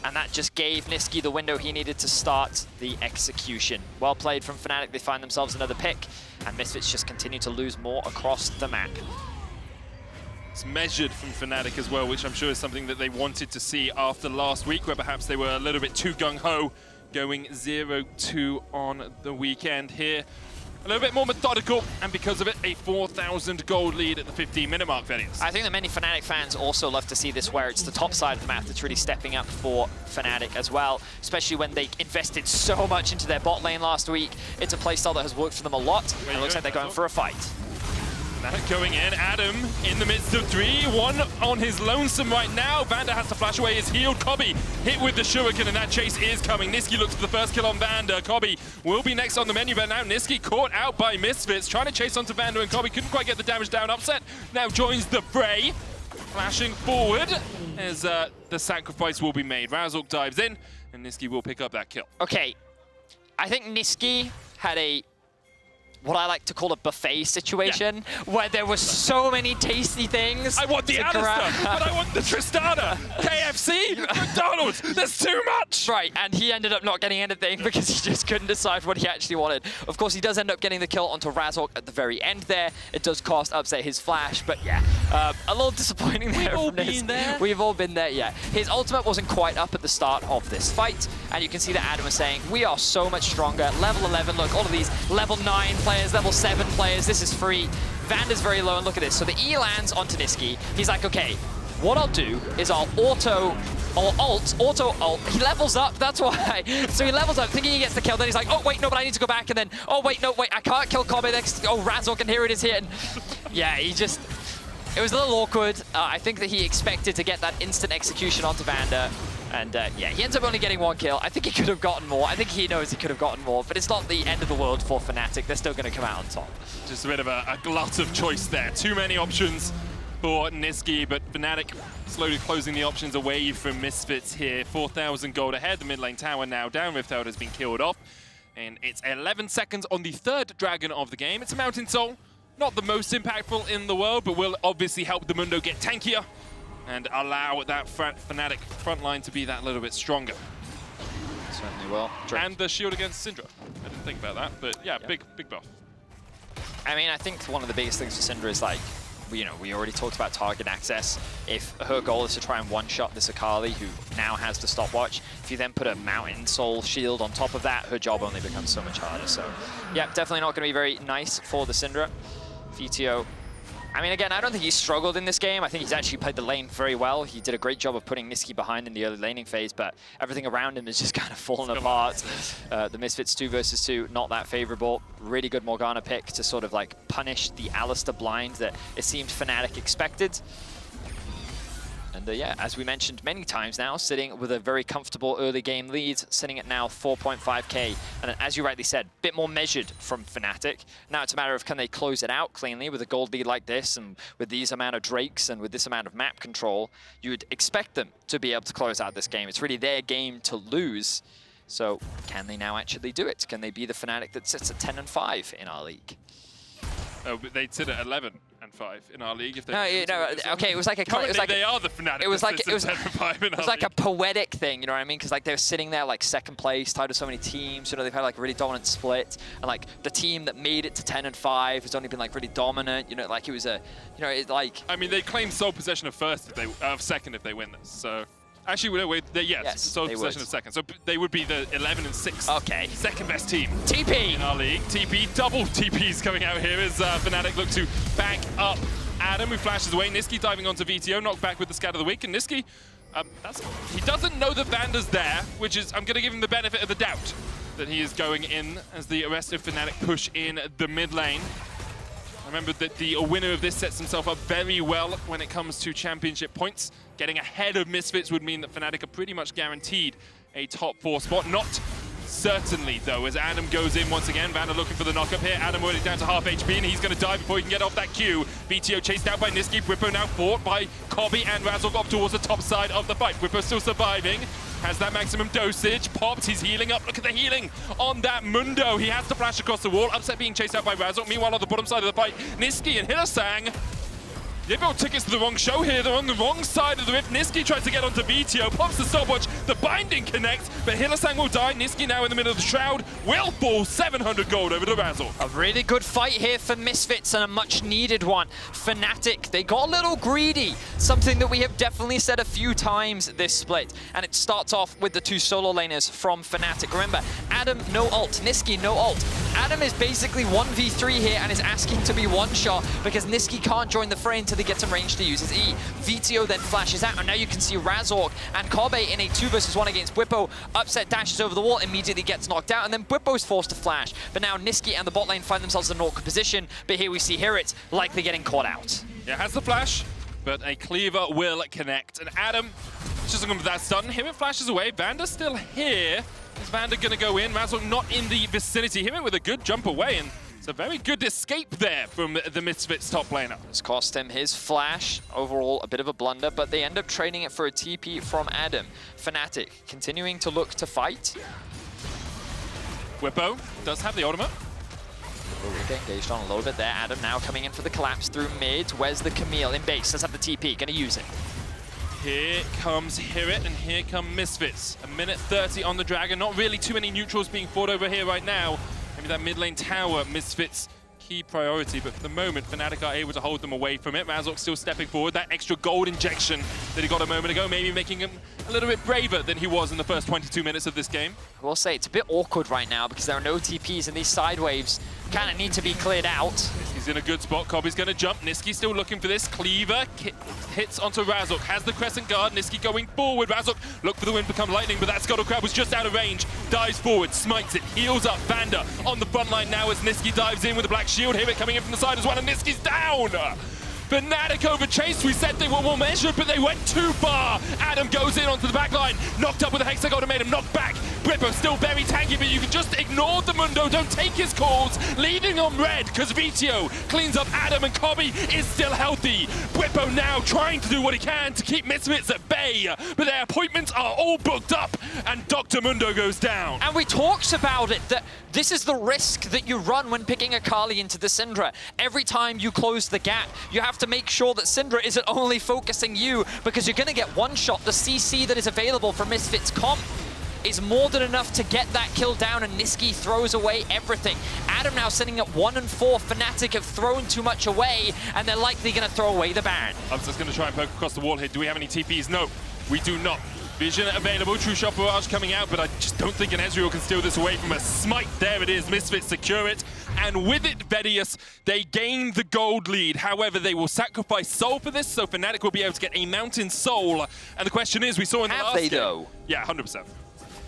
And that just gave Nisqy the window he needed to start the execution. Well played from Fnatic. They find themselves another pick. And Misfits just continue to lose more across the map. It's measured from Fnatic as well, which I'm sure is something that they wanted to see after last week, where perhaps they were a little bit too gung-ho, going 0-2 on the weekend here. A little bit more methodical, and because of it, a 4,000 gold lead at the 15-minute mark, Vedius. I think that many Fnatic fans also love to see this, where it's the top side of the map that's really stepping up for Fnatic as well, especially when they invested so much into their bot lane last week. It's a playstyle that has worked for them a lot, and it looks like they're going for a fight. Fnatic going in, Adam in the midst of 3, 1 on his lonesome right now. Vander has to flash away his healed. Kobbe hit with the shuriken, and that chase is coming. Nisqy looks for the first kill on Vander. Kobbe will be next on the menu, but now Nisqy caught out by Misfits, trying to chase onto Vander, and Kobbe couldn't quite get the damage down. Upset now joins the fray, flashing forward as the sacrifice will be made. Razork dives in, and Nisqy will pick up that kill. Okay, I think Nisqy had what I like to call a buffet situation, where there were so many tasty things. I want the Alistar, but I want the Tristana, KFC, McDonald's. There's too much. Right, and he ended up not getting anything because he just couldn't decide what he actually wanted. Of course, he does end up getting the kill onto Razork at the very end there. It does cost Upset his flash, but yeah, a little disappointing there. We've all been there. We've all been there, yeah. His ultimate wasn't quite up at the start of this fight, and you can see that Adam was saying, we are so much stronger. Level 11, look, all of these level 9 players, level 7 players, this is free. Vander's very low, and look at this. So the E lands onto Nisqy. He's like, okay, what I'll do is I'll auto ult. He levels up, that's why. So he levels up, thinking he gets the kill. Then he's like, oh, wait, no, but I need to go back. And then, oh, wait, no, wait, I can't kill Kobbe next. Oh, Razork, and here it is here. And yeah, it was a little awkward. I think that he expected to get that instant execution onto Vander. And yeah, he ends up only getting 1 kill. I think he could have gotten more. I think he knows he could have gotten more, but it's not the end of the world for Fnatic. They're still going to come out on top. Just a bit of a glut of choice there. Too many options for Nisqy, but Fnatic slowly closing the options away from Misfits here. 4,000 gold ahead. The mid lane tower now down. Vetheo has been killed off. And it's 11 seconds on the 3rd dragon of the game. It's a Mountain Soul. Not the most impactful in the world, but will obviously help the Mundo get tankier and allow that Fnatic front line to be that little bit stronger. Certainly will. And the shield against Syndra. I didn't think about that, but yeah, big buff. I mean, I think one of the biggest things for Syndra is like, we already talked about target access. If her goal is to try and one-shot this Akali, who now has the stopwatch, if you then put a Mountain Soul shield on top of that, her job only becomes so much harder. So yeah, definitely not going to be very nice for the Syndra. Vetheo, I mean, again, I don't think he struggled in this game. I think he's actually played the lane very well. He did a great job of putting Nisqy behind in the early laning phase, but everything around him is just kind of fallen apart. The Misfits 2 versus 2, not that favorable. Really good Morgana pick to sort of like punish the Alistar blind that it seemed Fnatic expected. And yeah, as we mentioned many times now, sitting with a very comfortable early game lead, sitting at now 4.5k. And as you rightly said, a bit more measured from Fnatic. Now it's a matter of can they close it out cleanly with a gold lead like this, and with these amount of Drakes and with this amount of map control, you would expect them to be able to close out this game. It's really their game to lose. So can they now actually do it? Can they be the Fnatic that sits at 10-5 in our league? Oh, but they'd sit at 11-5 in our league if they. Okay, it was like a. Currently, It was like they are the Fnatic. It was like it was 10-5 in it was like a poetic thing, you know what I mean? Because like they're sitting there like second place, tied with so many teams. You know, they've had like a really dominant split, and like the team that made it to 10-5 has only been like really dominant. You know, like it was a, you know, it like. I mean, they claim sole possession of first if they second if they win this. So. Actually, no, wait, yes, sole possession of second. So they would be the 11-6 okay. second best team TP in our league. TP, double TPs coming out here as Fnatic look to back up Adam, who flashes away. Nisqy diving onto Vetheo, knocked back with the Scat of the Week. And Nisqy, he doesn't know that Vander's there, which is, I'm going to give him the benefit of the doubt that he is going in as the rest of Fnatic push in the mid lane. Remember that the winner of this sets himself up very well when it comes to championship points. Getting ahead of Misfits would mean that Fnatic are pretty much guaranteed a top 4 spot. Not certainly, though, as Adam goes in once again. Vander looking for the knock-up here. Adam already down to half HP, and he's going to die before he can get off that Q. Vetheo chased out by Nisqy. Bwipo now fought by Kobbe and Razork up towards the top side of the fight. Bwipo still surviving. Has that maximum dosage. Popped. He's healing up. Look at the healing on that Mundo. He has to flash across the wall. Upset being chased out by Razork. Meanwhile, on the bottom side of the fight, Nisqy and Hylissang. They've got tickets to the wrong show here. They're on the wrong side of the rift. Nisqy tries to get onto Vetheo, pops the stopwatch. The binding connects, but Hylissang will die. Nisqy now in the middle of the shroud. Will fall 700 gold over to Razork. A really good fight here for Misfits and a much needed one. Fnatic, they got a little greedy. Something that we have definitely said a few times this split. And it starts off with the 2 solo laners from Fnatic. Remember, Adam, no ult. Nisqy, no ult. Adam is basically 1v3 here and is asking to be one-shot because Nisqy can't join the fray until he gets in range to use his E. Vetheo then flashes out, and now you can see Razork and Kobbe in a 2v1 against Bwipo. Upset dashes over the wall, immediately gets knocked out, and then Bwipo's forced to flash. But now Nisqy and the bot lane find themselves in an awkward position, but here we see HiRit likely getting caught out. Yeah, has the flash, but a cleaver will connect. And Adam just looking for that stun. HiRit flashes away. Vander's still here. Is Vander going to go in? Razork not in the vicinity. HiRit with a good jump away, and it's a very good escape there from the Misfits top laner. It's cost him his flash. Overall, a bit of a blunder, but they end up trading it for a TP from Adam. Fnatic continuing to look to fight. Bwipo does have the ultimate. We're getting engaged on a little bit there. Adam now coming in for the collapse through mid. Where's the Camille in base? Does have the TP, gonna use it. Here comes HiRit, and here come Misfits. A minute 30 on the Dragon. Not really too many neutrals being fought over here right now. Maybe that mid lane tower, Misfits' key priority, but for the moment, Fnatic are able to hold them away from it. Razork still stepping forward. That extra gold injection that he got a moment ago, maybe making him a little bit braver than he was in the first 22 minutes of this game. I will say it's a bit awkward right now because there are no TPs, and these side waves kind of need to be cleared out. He's in a good spot. Kobbe's going to jump. Nisqy still looking for this. Cleaver hits onto Razork. Has the crescent guard. Nisqy going forward. Razork look for the wind become lightning, but that Scuttle Crab was just out of range. Dives forward, smites it, heals up. Vander on the front line now as Nisqy dives in with a black shield. HiRit coming in from the side as well, and Nisqy's down. Fnatic over Chase. We said they were more measured, but they went too far. Adam goes in onto the back line, knocked up with a Hexagol and made him knock back. Bwipo still very tanky, but you can just ignore the Mundo. Don't take his calls. Leading on red, because Vetheo cleans up Adam, and Kobbe is still healthy. Bwipo now trying to do what he can to keep Misfits at bay, but their appointments are all booked up, and Dr. Mundo goes down. And we talked about it, that this is the risk that you run when picking Akali into the Syndra. Every time you close the gap, you have to make sure that Syndra isn't only focusing you, because you're going to get one shot. The CC that is available for Misfits comp is more than enough to get that kill down, and Nisqy throws away everything. Adam now sitting at 1 and 4. Fnatic have thrown too much away, and they're likely going to throw away the Baron. Upset's going to try and poke across the wall here. Do we have any TPs? No, we do not. Vision available, True Shot Barrage coming out, but I just don't think an Ezreal can steal this away from a smite. There it is, Misfits secure it, and with it, Vedius, they gain the gold lead. However, they will sacrifice Soul for this, so Fnatic will be able to get a Mountain Soul. And the question is, we saw in the last game... though? Yeah, 100%.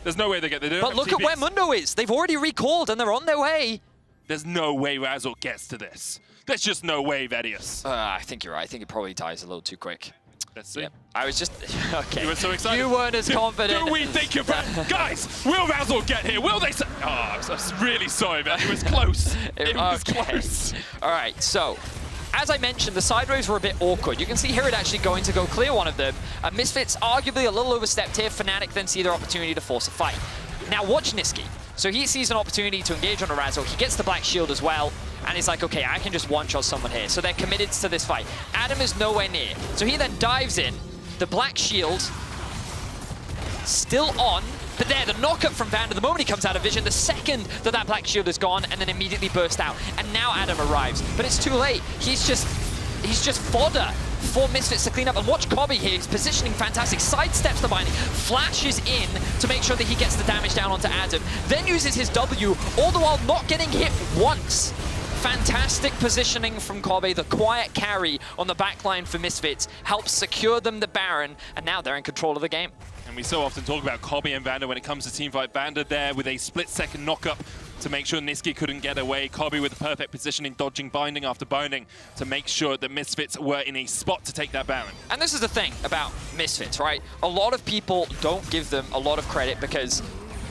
There's no way they get there. But look at where Mundo is. They've already recalled, and they're on their way. There's no way Razork gets to this. There's just no way, Vedius. I think you're right. I think it probably dies a little too quick. Let's see. Yep. I was just... okay. You were so excited. You weren't as confident. Do we think you're Guys, will Razork get here? Will they say... Oh, I'm really sorry, man. It was close. It was close. All right, so... as I mentioned, the sideways were a bit awkward. You can see HiRit actually going to go clear one of them. Misfits arguably a little overstepped here. Fnatic then see their opportunity to force a fight. Now watch Nisqy. So he sees an opportunity to engage on a Razork. He gets the black shield as well. and he's like, okay, I can just one-shot someone here. So they're committed to this fight. Adam is nowhere near. So he then dives in. The black shield still on. But there, the knockup from Vander, the moment he comes out of vision, the second that that black shield is gone, and then immediately burst out. And now Adam arrives. But it's too late. He's just fodder for Misfits to clean up. And watch Kobbe here, he's positioning fantastic, sidesteps the binding, flashes in to make sure that he gets the damage down onto Adam, then uses his W, all the while not getting hit once. Fantastic positioning from Kobbe, the quiet carry on the backline for Misfits, helps secure them the Baron, and now they're in control of the game. And we so often talk about Kobbe and Vander when it comes to teamfight. Vander there with a split-second knockup to make sure Nisqy couldn't get away. Kobbe with the perfect positioning, dodging binding after binding to make sure that Misfits were in a spot to take that Baron. And this is the thing about Misfits, right? A lot of people don't give them a lot of credit because,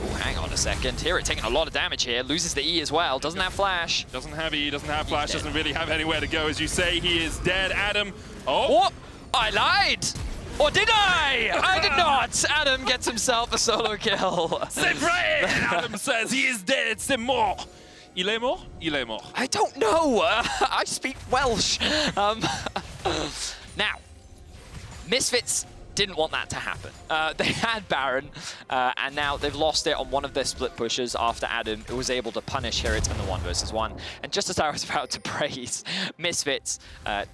oh, hang on a second, HiRit taking a lot of damage here, loses the E as well, doesn't have flash. Doesn't have E, doesn't have flash, doesn't really have anywhere to go. As you say, he is dead. Adam, oh! I lied! Or did I? I did not! Adam gets himself a solo kill. C'est vrai! Adam says he is dead, c'est mort. Il est mort? Il est mort. I don't know. I speak Welsh. Now, Misfits didn't want that to happen. They had Baron, and now they've lost it on one of their split pushes after Adam was able to punish HiRit in the 1v1. And just as I was about to praise Misfits,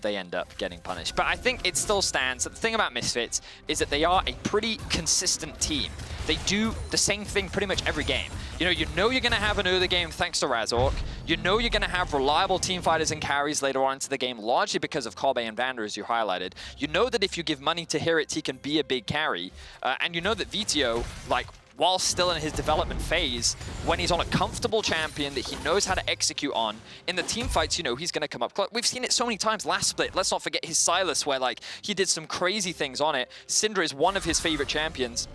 they end up getting punished. But I think it still stands that the thing about Misfits is that they are a pretty consistent team. They do the same thing pretty much every game. You know you're going to have an early game thanks to Razork. You know you're going to have reliable team fighters and carries later on into the game, largely because of Kobbe and Vander, as you highlighted. You know that if you give money to HiRit, he can be a big carry. And you know that Vetheo, like, while still in his development phase, when he's on a comfortable champion that he knows how to execute on, in the team fights, you know, he's going to come up close. We've seen it so many times last split. Let's not forget his Sylas, where, like, he did some crazy things on it. Syndra is one of his favorite champions.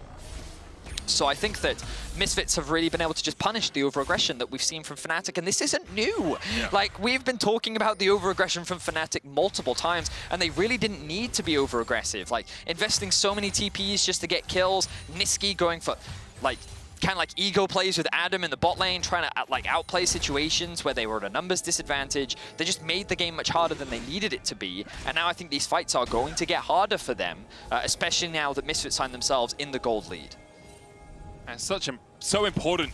So I think that Misfits have really been able to just punish the over-aggression that we've seen from Fnatic, and this isn't new. Yeah. Like, we've been talking about the over-aggression from Fnatic multiple times, and they really didn't need to be over-aggressive. Like, investing so many TPs just to get kills, Nisqy going for, like, kind of like ego plays with Adam in the bot lane, trying to like outplay situations where they were at a numbers disadvantage. They just made the game much harder than they needed it to be, and now I think these fights are going to get harder for them, especially now that Misfits find themselves in the gold lead. And so important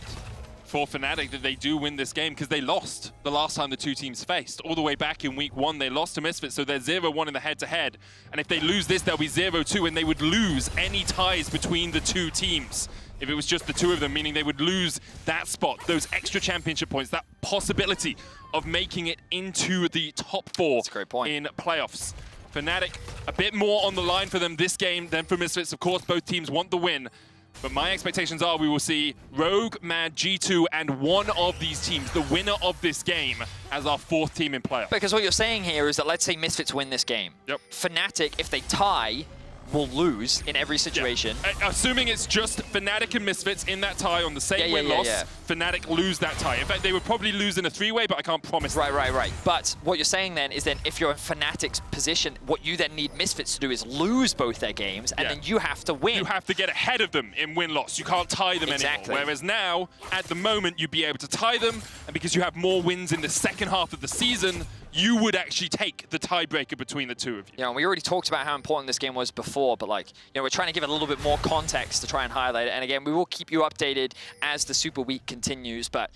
for Fnatic that they do win this game, because they lost the last time the two teams faced. All the way back in week 1, they lost to Misfits, so they're 0-1 in the head-to-head. And if they lose this, they'll be 0-2, and they would lose any ties between the two teams. If it was just the two of them, meaning they would lose that spot, those extra championship points, that possibility of making it into the top 4 in playoffs. Fnatic, a bit more on the line for them this game than for Misfits. Of course, both teams want the win. But my expectations are we will see Rogue, Mad, G2, and one of these teams, the winner of this game, as our 4th team in playoffs. Because what you're saying here is that let's say Misfits win this game. Yep. Fnatic, if they tie, will lose in every situation. Yeah. Assuming it's just Fnatic and Misfits in that tie on the same win-loss, Fnatic lose that tie. In fact, they would probably lose in a 3-way, but I can't promise that. Right. But what you're saying then is then if you're in Fnatic's position, what you then need Misfits to do is lose both their games, and then you have to win. You have to get ahead of them in win-loss. You can't tie them anymore. Whereas now, at the moment, you'd be able to tie them, and because you have more wins in the second half of the season, you would actually take the tiebreaker between the two of you. Yeah, and we already talked about how important this game was before, but like, you know, we're trying to give it a little bit more context to try and highlight it. And again, we will keep you updated as the Super Week continues, but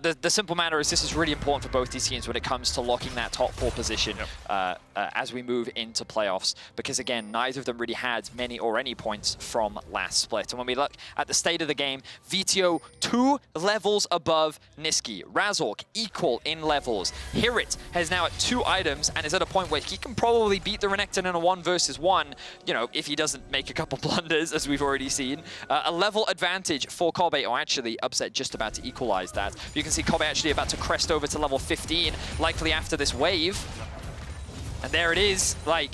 the simple matter is this is really important for both these teams when it comes to locking that top 4 position as we move into playoffs, because again, neither of them really had many or any points from last split. And when we look at the state of the game, Vetheo 2 levels above Nisqy. Razork equal in levels. HiRit has now at 2 items and is at a point where he can probably beat the Renekton in a 1v1, you know, if he doesn't make a couple blunders, as we've already seen. A level advantage for Kobbe, or actually Upset just about to equalize that. You can see Kobbe actually about to crest over to level 15, likely after this wave. And there it is, like,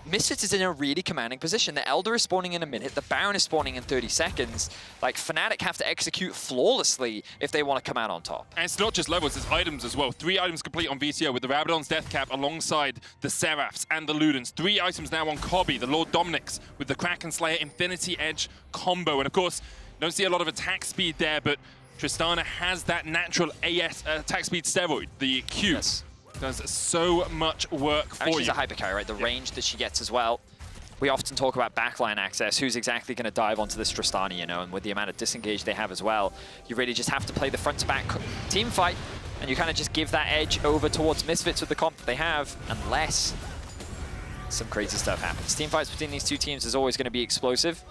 Misfits is in a really commanding position. The Elder is spawning in a minute, the Baron is spawning in 30 seconds. Like, Fnatic have to execute flawlessly if they want to come out on top. And it's not just levels, it's items as well. 3 items complete on Vetheo with the Rabadon's Death Cap alongside the Seraphs and the Ludens. 3 items now on Kobbe, the Lord Dominic's with the Kraken Slayer Infinity Edge combo. And of course, don't see a lot of attack speed there, but Tristana has that natural AS attack speed steroid, the Q. Yes. Does so much work for And you. she's a hyper carry, right? The range that she gets as well. We often talk about backline access, who's exactly going to dive onto this Tristana, you know, and with the amount of disengage they have as well, you really just have to play the front-to-back team fight, and you kind of just give that edge over towards Misfits with the comp that they have, unless some crazy stuff happens. Team fights between these two teams is always going to be explosive.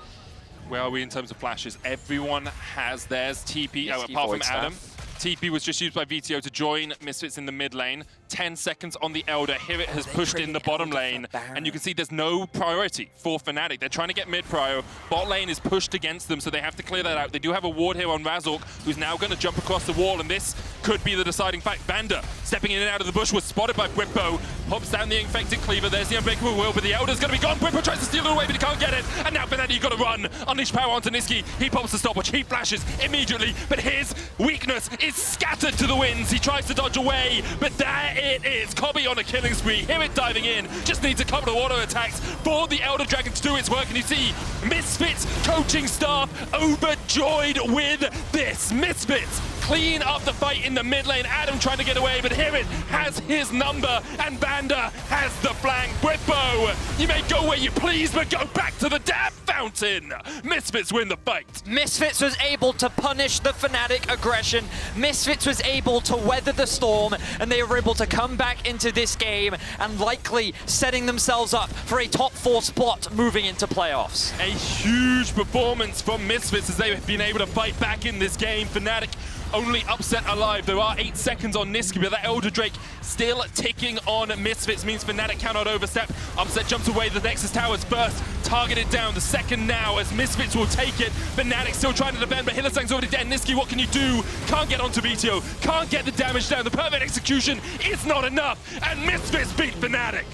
Where are we in terms of flashes? Everyone has theirs. TP, Yes, apart from void Adam. staff. TP was just used by Vetheo to join Misfits in the mid lane. 10 seconds on the Elder. HiRit has pushed in the bottom lane. And you can see there's no priority for Fnatic. They're trying to get mid prio. Bot lane is pushed against them, so they have to clear that out. They do have a ward here on Razork, who's now going to jump across the wall, and this could be the deciding fact. Vander, stepping in and out of the bush, was spotted by Bwipo. Pops down the infected cleaver. There's the unbreakable will, but the Elder's going to be gone. Bwipo tries to steal it away, but he can't get it. And now Fnatic, you've got to run. Unleash power onto Nisqy. He pops the stopwatch. He flashes immediately, but his weakness is scattered to the winds. He tries to dodge away, but there it is. Kobbe on a killing spree. HiRit diving in. Just needs a couple of auto attacks for the Elder Dragon to do its work. And you see Misfits coaching staff overjoyed with this. Misfits clean up the fight in the mid lane. Adam trying to get away, but HiRit has his number, and Vander has the flank. Bwipo, you may go where you please, but go back to the damn fountain. Misfits win the fight. Misfits was able to punish the Fnatic aggression. Misfits was able to weather the storm, and they were able to come back into this game and likely setting themselves up for a top 4 spot moving into playoffs. A huge performance from Misfits as they've been able to fight back in this game. Fnatic only upset alive. There are 8 seconds on Nisqy, but that Elder Drake still ticking on Misfits means Fnatic cannot overstep. Upset jumps away. The Nexus Tower's first targeted down. The second now as Misfits will take it. Fnatic still trying to defend, but Hylissang's already dead. Nisqy, what can you do? Can't get onto Vetheo. Can't get the damage down. The perfect execution is not enough, and Misfits beat Fnatic.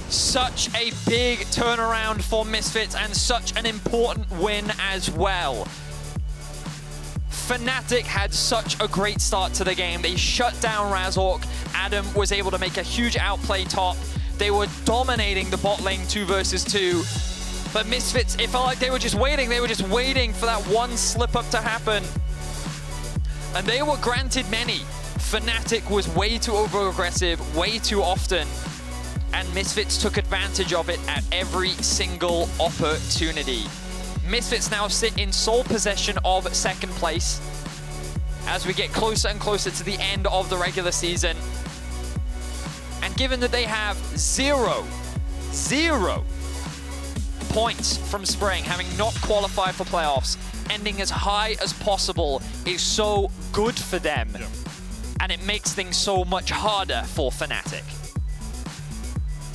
Such a big turnaround for Misfits and such an important win as well. Fnatic had such a great start to the game. They shut down Razork. Adam was able to make a huge outplay top. They were dominating the bot lane 2 versus 2. But Misfits, it felt like they were just waiting. They were just waiting for that one slip up to happen. And they were granted many. Fnatic was way too over-aggressive, way too often. And Misfits took advantage of it at every single opportunity. Misfits now sit in sole possession of 2nd place as we get closer and closer to the end of the regular season. And given that they have zero points from Spring, having not qualified for playoffs, ending as high as possible is so good for them. Yeah. And it makes things so much harder for Fnatic.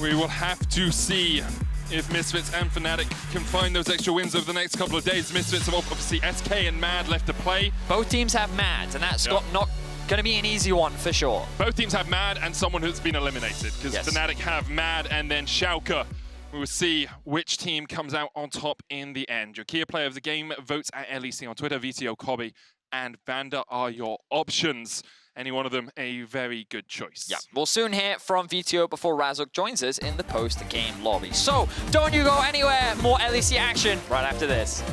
We will have to see if Misfits and Fnatic can find those extra wins over the next couple of days. Misfits have obviously SK and Mad left to play. Both teams have Mad, and that's not going to be an easy one for sure. Both teams have Mad and someone who's been eliminated, because Yes. Fnatic have Mad and then Schalke. We will see which team comes out on top in the end. Your key player of the game votes at LEC on Twitter. Vetheo, Kobbe, and Vander are your options. Any one of them a very good choice. Yeah, we'll soon hear from Vetheo before Razork joins us in the post-game lobby. So don't you go anywhere. More LEC action right after this.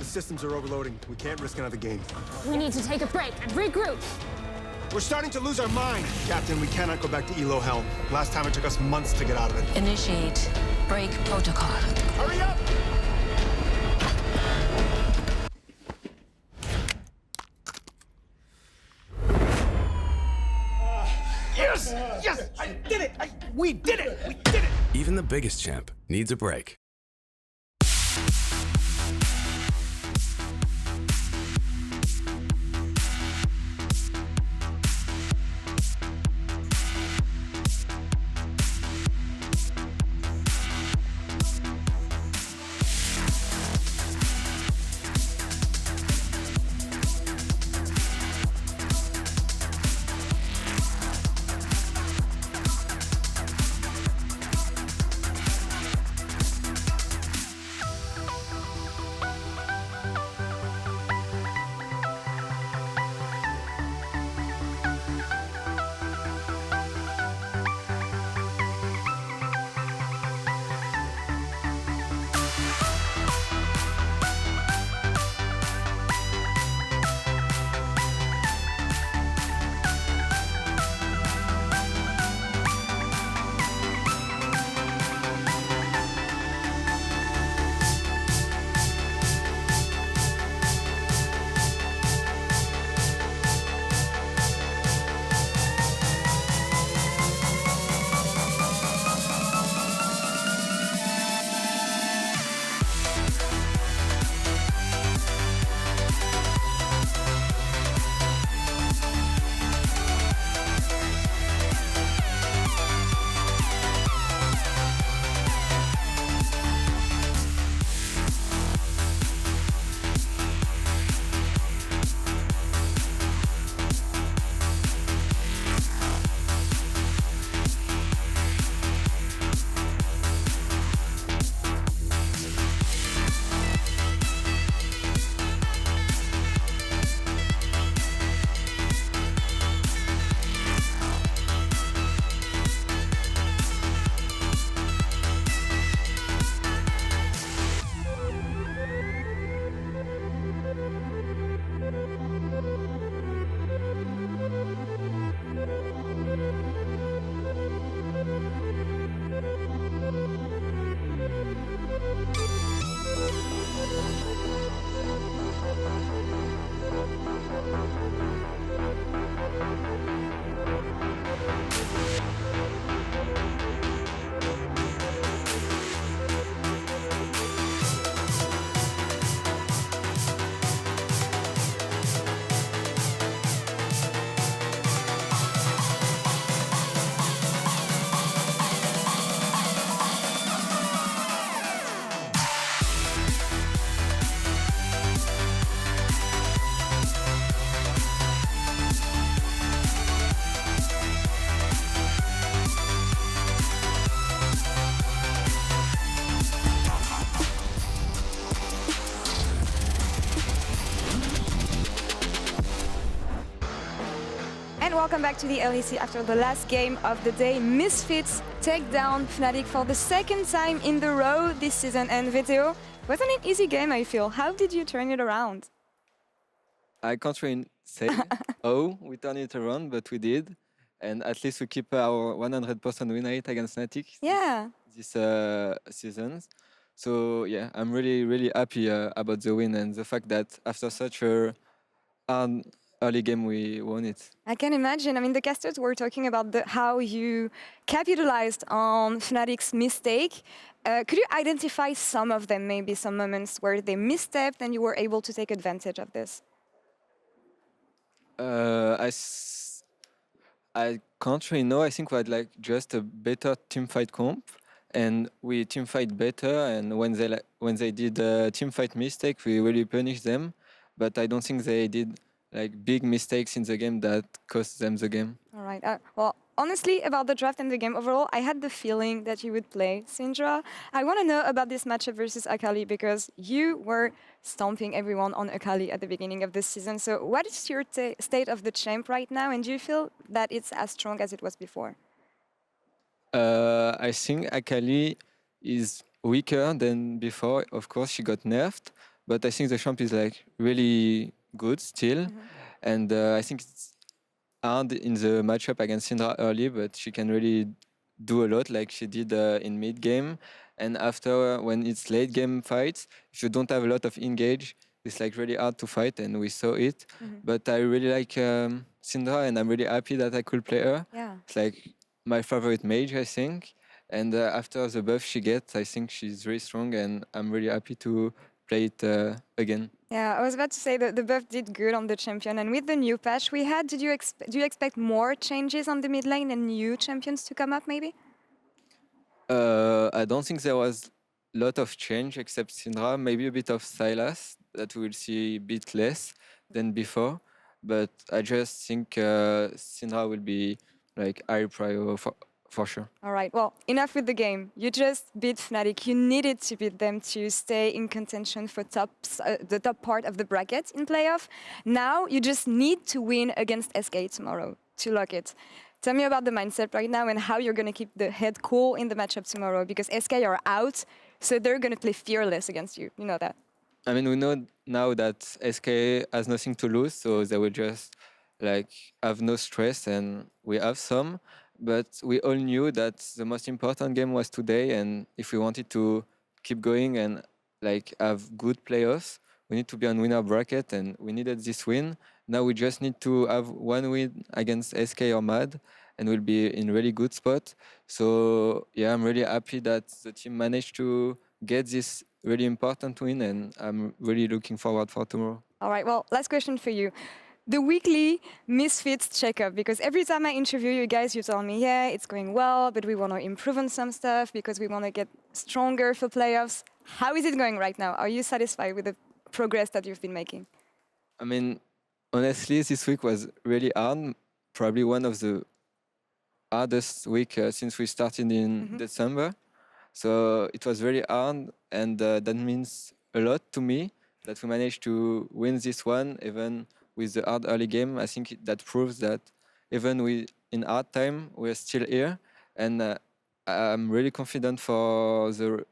Systems are overloading. We can't risk another game. We need to take a break and regroup. We're starting to lose our mind. Captain, we cannot go back to Elo Helm. Last time it took us months to get out of it. Initiate break protocol. Hurry up! Yes! Yes! I did it! We did it! We did it! Even the biggest champ needs a break. And welcome back to the LEC after the last game of the day. Misfits take down Fnatic for the second time in the row this season. And Vetheo, wasn't an easy game, I feel. How did you turn it around? I can't really say we turned it around, but we did. And at least we keep our 100% win rate against Fnatic this season. So yeah, I'm really, really happy about the win and the fact that after such a hard early game, we won it. I can imagine. I mean, the casters were talking about how you capitalized on Fnatic's mistake. Could you identify some of them, maybe some moments where they misstepped and you were able to take advantage of this? I can't really know. I think we had like just a better teamfight comp, and we teamfight better. And when they did a teamfight mistake, we really punished them. But I don't think they did like big mistakes in the game that cost them the game. All right. Well, honestly, about the draft and the game overall, I had the feeling that you would play Syndra. I want to know about this matchup versus Akali because you were stomping everyone on Akali at the beginning of this season. So what is your state of the champ right now, and do you feel that it's as strong as it was before? I think Akali is weaker than before. Of course, she got nerfed, but I think the champ is like really good still. And I think it's hard in the matchup against Syndra early, but she can really do a lot like she did in mid game. And after, when it's late game fights, if you don't have a lot of engage, it's like really hard to fight, and we saw it. But I really like Syndra, and I'm really happy that I could play her. It's like my favorite mage, I think. And after the buff she gets, I think she's really strong, and I'm really happy to play it again. Yeah, I was about to say that the buff did good on the champion, and with the new patch we had, do you expect more changes on the mid lane and new champions to come up, maybe? I don't think there was a lot of change except Syndra, maybe a bit of Sylas that we will see a bit less than before. But I just think Syndra will be like high prior for sure. All right, well, enough with the game. You just beat Fnatic. You needed to beat them to stay in contention for the top part of the bracket in playoff. Now you just need to win against SK tomorrow to lock it. Tell me about the mindset right now and how you're going to keep the head cool in the matchup tomorrow, because SK are out, so they're going to play fearless against you. You know that. I mean, we know now that SK has nothing to lose, so they will just like have no stress, and we have some. But we all knew that the most important game was today, and if we wanted to keep going and like have good playoffs, we need to be on winner bracket, and we needed this win. Now we just need to have one win against SK or MAD, and we'll be in really good spot. So yeah, I'm really happy that the team managed to get this really important win, and I'm really looking forward for tomorrow. All right, well, last question for you. The weekly Misfits checkup, because every time I interview you guys, you tell me, yeah, it's going well, but we want to improve on some stuff because we want to get stronger for playoffs. How is it going right now? Are you satisfied with the progress that you've been making? I mean, honestly, this week was really hard. Probably one of the hardest weeks since we started in December. So it was very hard, and that means a lot to me that we managed to win this one, even with the hard early game. I think that proves that even in hard time, we're still here. And I'm really confident for the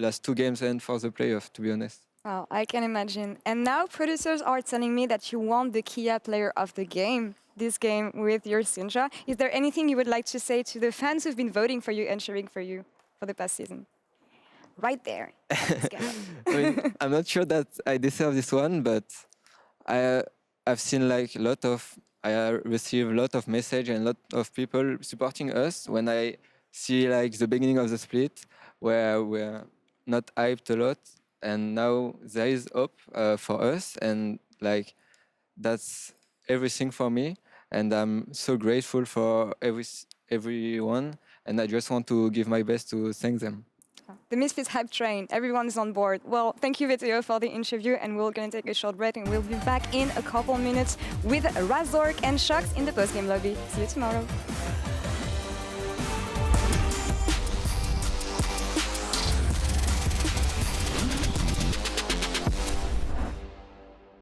last two games and for the playoff, to be honest. Wow, I can imagine. And now producers are telling me that you won the Kia Player of the Game, this game with your Syndra. Is there anything you would like to say to the fans who've been voting for you and cheering for you for the past season? Right there. I mean, I'm not sure that I deserve this one, but I've seen like I receive a lot of message and a lot of people supporting us when I see like the beginning of the split where we're not hyped a lot, and now there is hope for us, and like that's everything for me, and I'm so grateful for everyone, and I just want to give my best to thank them. The Misfits hype train, everyone is on board. Well, thank you, Vetheo, for the interview, and we're going to take a short break, and we'll be back in a couple minutes with Razork and Shocks in the post-game lobby. See you tomorrow.